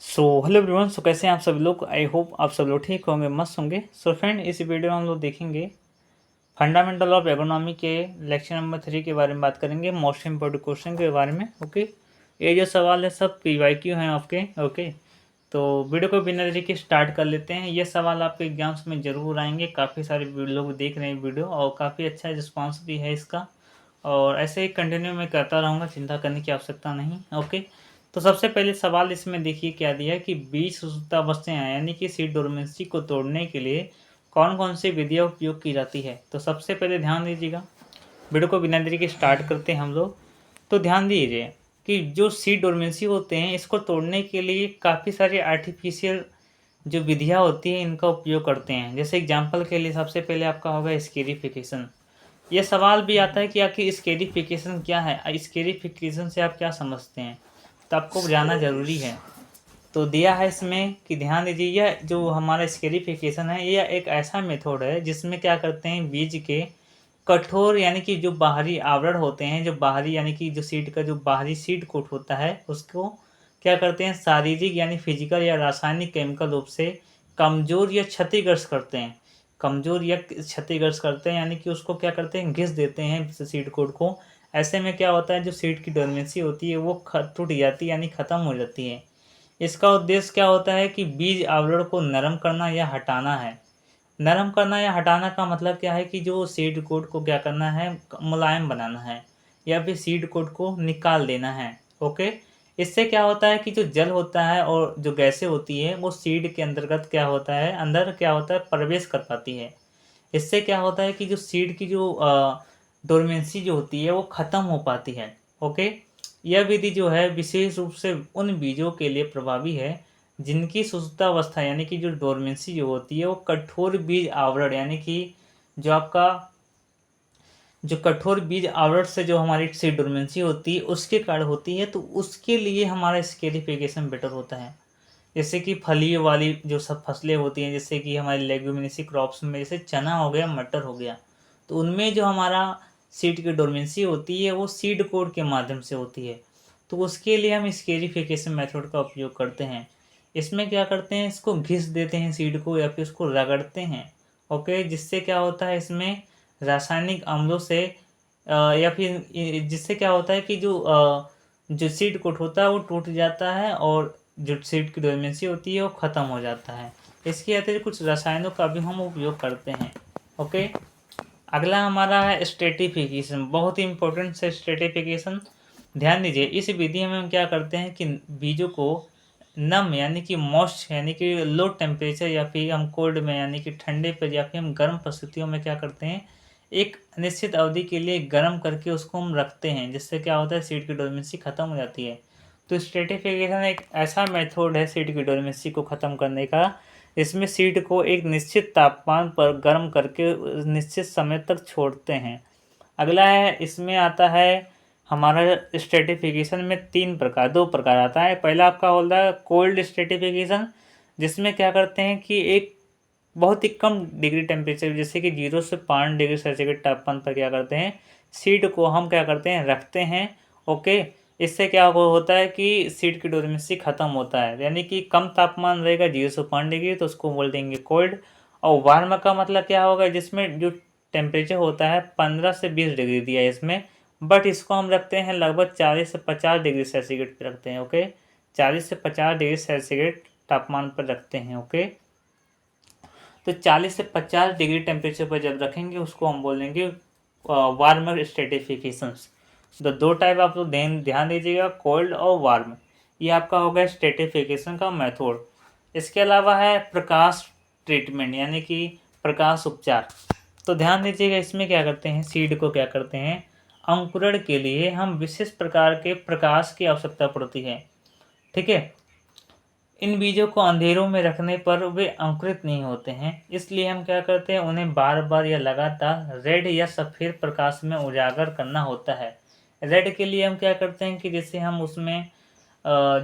Hello everyone. कैसे हैं आप सभी लोग। आई होप आप सब लोग ठीक होंगे, मस्त होंगे। फ्रेंड, इस वीडियो में हम लोग देखेंगे फंडामेंटल ऑफ इकोनॉमी के लेक्चर नंबर 3 के बारे में बात करेंगे, मोस्ट इम्पोर्टेंट क्वेश्चन के बारे में। ओके, ये जो सवाल है सब PYQ हैं आपके। ओके, तो वीडियो को बिना देरी के स्टार्ट कर लेते हैं। ये सवाल आपके एग्जाम्स में ज़रूर आएंगे, काफ़ी सारे लोग देख रहे हैं वीडियो और काफ़ी अच्छा रिस्पॉन्स भी है इसका, और ऐसे ही कंटिन्यू मैं करता रहूँगा, चिंता करने की आवश्यकता नहीं। ओके, तो सबसे पहले सवाल इसमें देखिए क्या दिया है कि बीज सुसुप्तावस्थाएं यानी कि सीड डोरमेंसी को तोड़ने के लिए कौन कौन सी विधियाँ उपयोग की जाती है। तो सबसे पहले ध्यान दीजिएगा, वीडियो को बिना देरी के स्टार्ट करते हैं हम लोग। तो ध्यान दीजिए कि जो सीड डोरमेंसी होते हैं, इसको तोड़ने के लिए काफ़ी सारी आर्टिफिशियल जो विधियाँ होती हैं इनका उपयोग करते हैं। जैसे एग्जाम्पल के लिए सबसे पहले आपका होगा स्केरिफिकेशन। ये सवाल भी आता है कि आखिर स्केरिफिकेशन क्या है, स्केरिफिकेशन से आप क्या समझते हैं, तो आपको जानना ज़रूरी है। तो दिया है इसमें कि ध्यान दीजिए, यह जो हमारा स्केरिफिकेशन है यह एक ऐसा मेथड है जिसमें क्या करते हैं, बीज के कठोर यानी कि जो बाहरी आवरण होते हैं, जो बाहरी यानी कि जो सीड का जो बाहरी सीड कोट होता है, उसको क्या करते हैं, शारीरिक यानी फिजिकल या रासायनिक केमिकल रूप से कमजोर या क्षतिग्रस्त करते हैं। कमजोर या क्षतिग्रस्त करते हैं यानी कि उसको क्या करते हैं, घिस देते हैं सीड कोट को। ऐसे में क्या होता है, जो सीड की डोरमेंसी होती है वो टूट जाती है यानी ख़त्म हो जाती है। इसका उद्देश्य क्या होता है कि बीज आवरण को नरम करना या हटाना है। नरम करना या हटाना का मतलब क्या है कि जो सीड कोट को क्या करना है, मुलायम बनाना है या फिर सीड कोट को निकाल देना है। ओके, इससे क्या होता है कि जो जल होता है और जो गैसें होती है वो सीड के अंतर्गत क्या होता है, अंदर क्या होता है, प्रवेश कर पाती है। इससे क्या होता है कि जो सीड की जो डोरमेंसी जो होती है वो ख़त्म हो पाती है। ओके, यह विधि जो है विशेष रूप से उन बीजों के लिए प्रभावी है जिनकी सुप्तावस्था यानी कि जो डोरमेंसी जो होती है वो कठोर बीज आवरण यानी कि जो आपका जो कठोर बीज आवरण से जो हमारी सीड डोरमेंसी होती है उसके कारण होती है, तो उसके लिए हमारा स्केरिफिकेशन बेटर होता है। जैसे कि फली वाली जो सब फसलें होती हैं, जैसे कि हमारी लेग्यूमिनेसी क्रॉप्स में जैसे चना हो गया, मटर हो गया, तो उनमें जो हमारा सीड की डोरमेंसी होती है वो सीड कोड के माध्यम से होती है। तो उसके लिए हम स्केरिफिकेशन मेथड का उपयोग करते हैं। इसमें क्या करते हैं, इसको घिस देते हैं सीड को या फिर उसको रगड़ते हैं। ओके, जिससे क्या होता है, इसमें रासायनिक अम्लों से या फिर जिससे क्या होता है कि जो सीड कोट होता है वो टूट जाता है और जो सीड की डोरमेंसी होती है वो ख़त्म हो जाता है। इसके अतिरिक्त कुछ रसायनों का भी हम उपयोग करते हैं। ओके, अगला हमारा है स्ट्रेटिफिकेशन, बहुत ही इंपॉर्टेंट है स्ट्रेटिफिकेशन। ध्यान दीजिए, इस विधि में हम क्या करते हैं कि बीजों को नम यानी कि मॉइस्ट यानी कि लो टेम्परेचर या फिर हम कोल्ड में यानी कि ठंडे पर या फिर हम गर्म परिस्थितियों में क्या करते हैं, एक निश्चित अवधि के लिए गर्म करके उसको हम रखते हैं, जिससे क्या होता है, सीड की डोरमेंसी ख़त्म हो जाती है। तो स्ट्रेटिफिकेशन एक ऐसा मेथड है सीड की डोरमेंसी को ख़त्म करने का, इसमें सीड को एक निश्चित तापमान पर गर्म करके निश्चित समय तक छोड़ते हैं। अगला है, इसमें आता है हमारा स्ट्रेटिफिकेशन में दो प्रकार आता है। पहला आपका होता है कोल्ड स्ट्रेटिफिकेशन, जिसमें क्या करते हैं कि एक बहुत ही कम डिग्री टेम्परेचर जैसे कि 0 से 5 डिग्री सेल्सियस तापमान पर क्या करते हैं, सीड को हम क्या करते हैं, रखते हैं। ओके, इससे क्या होता है कि सीड की डोरमेंसी ख़त्म होता है, यानी कि कम तापमान रहेगा 0 से 5 डिग्री, तो उसको बोल देंगे कोल्ड। और वार्म का मतलब क्या होगा, जिसमें जो टेम्परेचर होता है 15 से 20 डिग्री दिया है इसमें, बट इसको हम रखते हैं लगभग 40 से 50 डिग्री सेल्सियस पर रखते हैं। ओके, 40 से 50 डिग्री सेल्सियस तापमान पर रखते हैं। ओके, तो 40 से 50 डिग्री टेम्परेचर पर जब रखेंगे उसको हम बोलेंगे वार्मर स्ट्रेटिफिकेशंस। तो दो टाइप आप लोग ध्यान दीजिएगा, कोल्ड और वार्म। ये आपका होगा स्ट्रेटिफिकेशन का मेथड। इसके अलावा है प्रकाश ट्रीटमेंट यानी कि प्रकाश उपचार। तो ध्यान दीजिएगा, इसमें क्या करते हैं, सीड को क्या करते हैं, अंकुरण के लिए हम विशेष प्रकार के प्रकाश की आवश्यकता पड़ती है। ठीक है, इन बीजों को अंधेरों में रखने पर वे अंकुरित नहीं होते हैं, इसलिए हम क्या करते हैं, उन्हें बार बार या लगातार रेड या सफ़ेद प्रकाश में उजागर करना होता है। रेड के लिए हम क्या करते हैं कि जैसे हम उसमें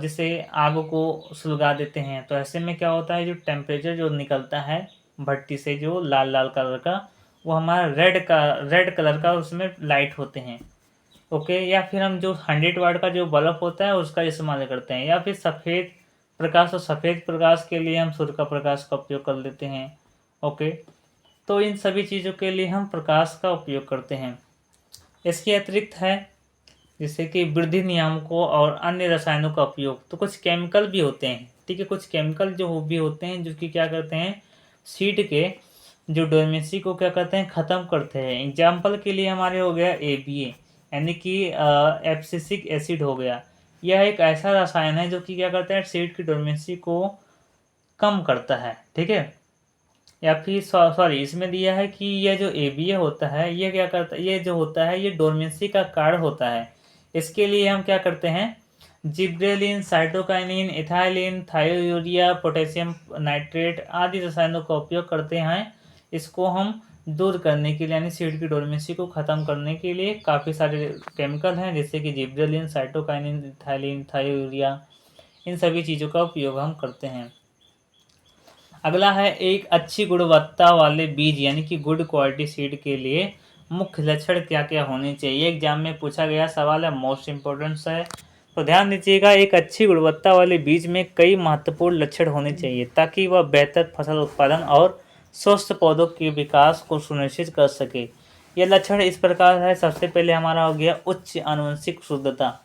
जैसे आग को सुलगा देते हैं, तो ऐसे में क्या होता है, जो टेम्परेचर जो निकलता है भट्टी से जो लाल लाल कलर का, वो हमारा रेड कलर का उसमें लाइट होते हैं। ओके, या फिर हम जो 100 वाट का जो बल्ब होता है उसका इस्तेमाल करते हैं, या फिर सफ़ेद प्रकाश और सफ़ेद प्रकाश के लिए हम सूर्य का प्रकाश का उपयोग कर लेते हैं। ओके, तो इन सभी चीज़ों के लिए हम प्रकाश का उपयोग करते हैं। इसके अतिरिक्त है जैसे कि वृद्धि नियामकों और अन्य रसायनों का उपयोग। तो कुछ केमिकल भी होते हैं, ठीक है, कुछ केमिकल जो भी होते हैं जो कि क्या करते हैं, सीड के जो डोर्मेंसी को क्या करते हैं, ख़त्म करते हैं। एग्जाम्पल के लिए हमारे हो गया ABA यानी कि एब्सिसिक एसिड हो गया। यह एक ऐसा रसायन है जो कि क्या करता है, सीड की डोर्मेंसी को कम करता है, ठीक है। या फिर सॉरी इसमें दिया है कि यह जो ABA होता है ये क्या करता है, ये जो होता है ये डोर्मेंसी का कारण होता है। इसके लिए हम क्या करते हैं, gibberellin, cytokinin, ethylene, thiourea, potassium nitrate आदि रसायनों का उपयोग करते हैं। इसको हम दूर करने के लिए यानी सीड की डोर्मेंसी को ख़त्म करने के लिए काफ़ी सारे केमिकल हैं जैसे कि जिब्रेलिन, साइटोकाइनिन, इथाइलिन, थायोयूरिया, इन सभी चीज़ों का उपयोग हम करते हैं। अगला है एक अच्छी गुणवत्ता वाले बीज यानी कि गुड क्वालिटी सीड के लिए मुख्य लक्षण क्या क्या होने चाहिए। एग्जाम में पूछा गया सवाल है, मोस्ट इम्पोर्टेंट है। तो ध्यान दीजिएगा, एक अच्छी गुणवत्ता वाले बीज में कई महत्वपूर्ण लक्षण होने चाहिए ताकि वह बेहतर फसल उत्पादन और स्वस्थ पौधों के विकास को सुनिश्चित कर सके। यह लक्षण इस प्रकार है। सबसे पहले हमारा हो गया उच्च आनुवंशिक शुद्धता।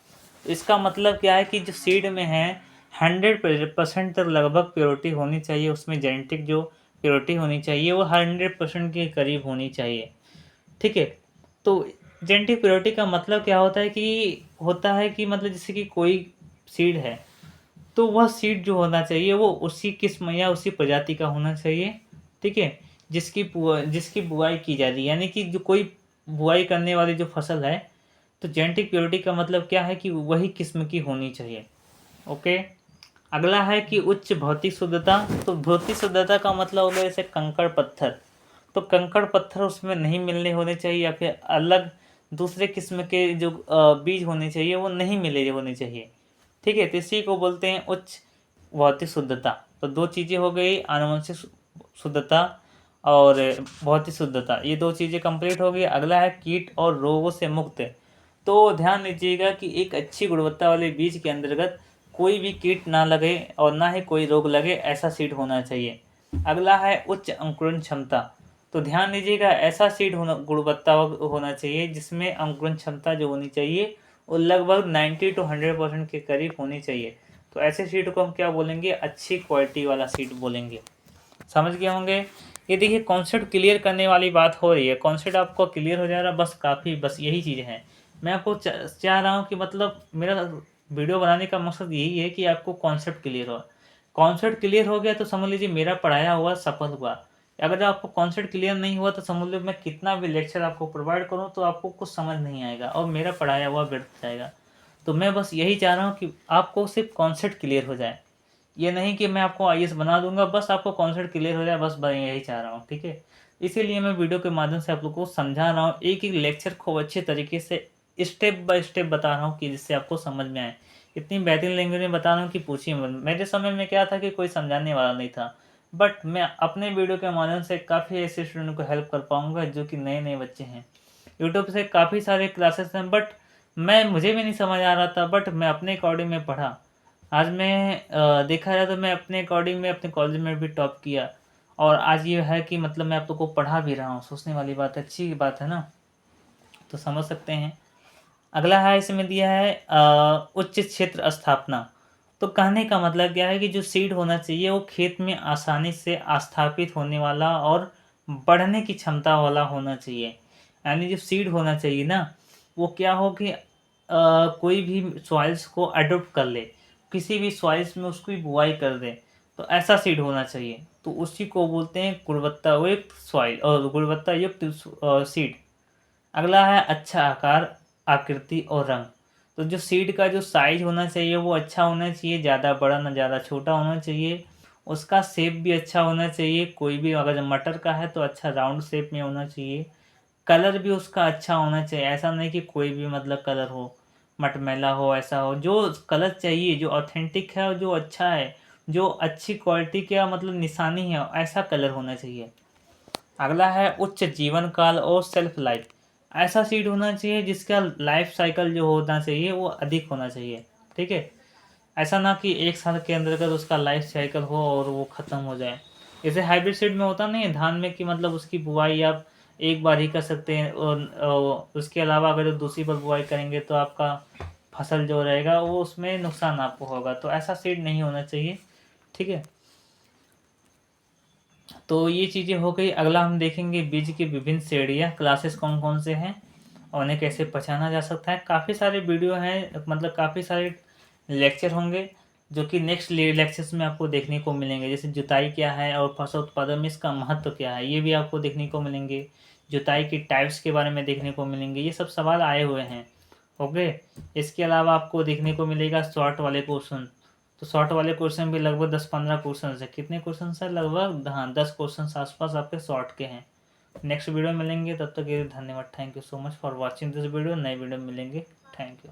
इसका मतलब क्या है कि जो सीड में है 100% तक लगभग प्योरिटी होनी चाहिए, उसमें जेनेटिक जो प्योरिटी होनी चाहिए वो 100% के करीब होनी चाहिए, ठीक है। तो जेनेटिक प्योरिटी का मतलब क्या होता है कि मतलब जैसे कि कोई सीड है तो वह सीड जो होना चाहिए वो उसी किस्म या उसी प्रजाति का होना चाहिए, ठीक है, जिसकी बुआई की जा रही है। यानी कि जो कोई बुआई करने वाली जो फसल है तो जेनेटिक प्योरिटी का मतलब क्या है कि वही किस्म की होनी चाहिए। ओके, अगला है कि उच्च भौतिक शुद्धता। तो भौतिक शुद्धता का मतलब हो गया जैसे कंकड़ पत्थर, तो कंकड़ पत्थर उसमें नहीं मिलने होने चाहिए या फिर अलग दूसरे किस्म के जो बीज होने चाहिए वो नहीं मिले होने चाहिए, ठीक है। तो इसी को बोलते हैं उच्च भौतिक शुद्धता। तो दो चीज़ें हो गई, आनुवंशिक शुद्धता और भौतिक शुद्धता, ये दो चीज़ें कंप्लीट हो गई। अगला है कीट और रोगों से मुक्त। तो ध्यान दीजिएगा कि एक अच्छी गुणवत्ता वाले बीज के अंतर्गत कोई भी कीट ना लगे और ना ही कोई रोग लगे, ऐसा सीड होना चाहिए। अगला है उच्च अंकुरण क्षमता। तो ध्यान दीजिएगा, ऐसा सीड गुणवत्ता होना चाहिए जिसमें अंकुरण क्षमता जो होनी चाहिए वो लगभग 90 to 100% के करीब होनी चाहिए। तो ऐसे सीड को हम क्या बोलेंगे, अच्छी क्वालिटी वाला सीड बोलेंगे। समझ गए होंगे। ये देखिए कॉन्सेप्ट क्लियर करने वाली बात हो रही है, कॉन्सेप्ट आपको क्लियर हो जा रहा है, बस काफ़ी, बस यही चीज़ है। मैं आपको चाह रहा हूँ कि मतलब मेरा वीडियो बनाने का मकसद यही है कि आपको कॉन्सेप्ट क्लियर हो। कॉन्सेप्ट क्लियर हो गया तो समझ लीजिए मेरा पढ़ाया हुआ सफल हुआ। अगर आपको कॉन्सेप्ट क्लियर नहीं हुआ तो समझ लो मैं कितना भी लेक्चर आपको प्रोवाइड करूँ तो आपको कुछ समझ नहीं आएगा और मेरा पढ़ाया हुआ व्यर्थ जाएगा। तो मैं बस यही चाह रहा हूँ कि आपको सिर्फ कॉन्सेप्ट क्लियर हो जाए, ये नहीं कि मैं आपको IAS बना दूंगा, बस आपको कॉन्सेप्ट क्लियर हो जाए, बस मैं यही चाह रहा हूँ, ठीक है। इसीलिए मैं वीडियो के माध्यम से आप लोग को समझा रहा हूँ, एक एक लेक्चर को अच्छे तरीके से स्टेप बाय स्टेप बता रहा हूँ कि जिससे आपको समझ में आए। इतनी बेहतरीन लैंग्वेज में बता रहा हूँ कि पूछिए मत। मेरे समय में क्या था कि कोई समझाने वाला नहीं था, बट मैं अपने वीडियो के माध्यम से काफ़ी ऐसे स्टूडेंट को हेल्प कर पाऊँगा जो कि नए नए बच्चे हैं। यूट्यूब से काफ़ी सारे क्लासेस हैं बट मुझे भी नहीं समझ आ रहा था, बट मैं अपने अकॉर्डिंग में पढ़ा। आज मैं देखा जाए तो मैं अपने अकॉर्डिंग में अपने कॉलेज में भी टॉप किया और आज ये है कि मतलब मैं आप लोग को पढ़ा भी रहा हूँ। सोचने वाली बात है, अच्छी बात है ना, तो समझ सकते हैं। अगला है इसमें दिया है उच्च क्षेत्र स्थापना। तो कहने का मतलब क्या है कि जो सीड होना चाहिए वो खेत में आसानी से स्थापित होने वाला और बढ़ने की क्षमता वाला होना चाहिए। यानी जो सीड होना चाहिए ना वो क्या हो कि कोई भी सॉइल्स को अडोप्ट कर ले, किसी भी सॉइल्स में उसकी बुआई कर दे, तो ऐसा सीड होना चाहिए। तो उसी को बोलते हैं गुणवत्ता युक्त सॉइल और गुणवत्ता युक्त सीड। अगला है अच्छा आकार, आकृति और रंग। तो जो सीड का जो साइज होना चाहिए वो अच्छा होना चाहिए, ज़्यादा बड़ा ना ज़्यादा छोटा होना चाहिए। उसका शेप भी अच्छा होना चाहिए, कोई भी अगर मटर का है तो अच्छा राउंड शेप में होना चाहिए। कलर भी उसका अच्छा होना चाहिए, ऐसा नहीं कि कोई भी मतलब कलर हो, मटमैला हो, ऐसा हो। जो कलर चाहिए जो ऑथेंटिक है और जो अच्छा है, जो अच्छी क्वालिटी का मतलब निशानी है, ऐसा कलर होना चाहिए। अगला है उच्च जीवन काल और सेल्फ लाइफ। ऐसा सीड होना चाहिए जिसका लाइफ साइकिल जो होना चाहिए वो अधिक होना चाहिए, ठीक है। ऐसा ना कि 1 साल के अंतर्गत उसका लाइफ साइकिल हो और वो ख़त्म हो जाए। जैसे हाइब्रिड सीड में होता नहीं है धान में कि मतलब उसकी बुआई आप एक बार ही कर सकते हैं और उसके अलावा अगर दूसरी बार बुआई करेंगे तो आपका फसल जो रहेगा वो उसमें नुकसान आपको होगा, तो ऐसा सीड नहीं होना चाहिए। ठीक है, तो ये चीज़ें हो गई। अगला हम देखेंगे बीज की विभिन्न श्रेणियाँ, क्लासेस कौन कौन से हैं और उन्हें कैसे पहचाना जा सकता है। काफ़ी सारे वीडियो हैं, मतलब काफ़ी सारे लेक्चर होंगे जो कि नेक्स्ट लेक्चर्स में आपको देखने को मिलेंगे। जैसे जुताई क्या है और फसल उत्पादन में इसका महत्व क्या है, ये भी आपको देखने को मिलेंगे। जुताई की टाइप्स के बारे में देखने को मिलेंगे, ये सब सवाल आए हुए हैं। ओके, इसके अलावा आपको देखने को मिलेगा शॉर्ट वाले क्वेश्चन। तो शॉर्ट वाले क्वेश्चन भी लगभग 10-15 क्वेश्चन है। कितने क्वेश्चन है? लगभग हाँ 10 क्वेश्चन आसपास आपके शॉर्ट के हैं। नेक्स्ट वीडियो मिलेंगे, तब तक के लिए धन्यवाद। Thank you so much for watching this video. नए वीडियो मिलेंगे। Thank you.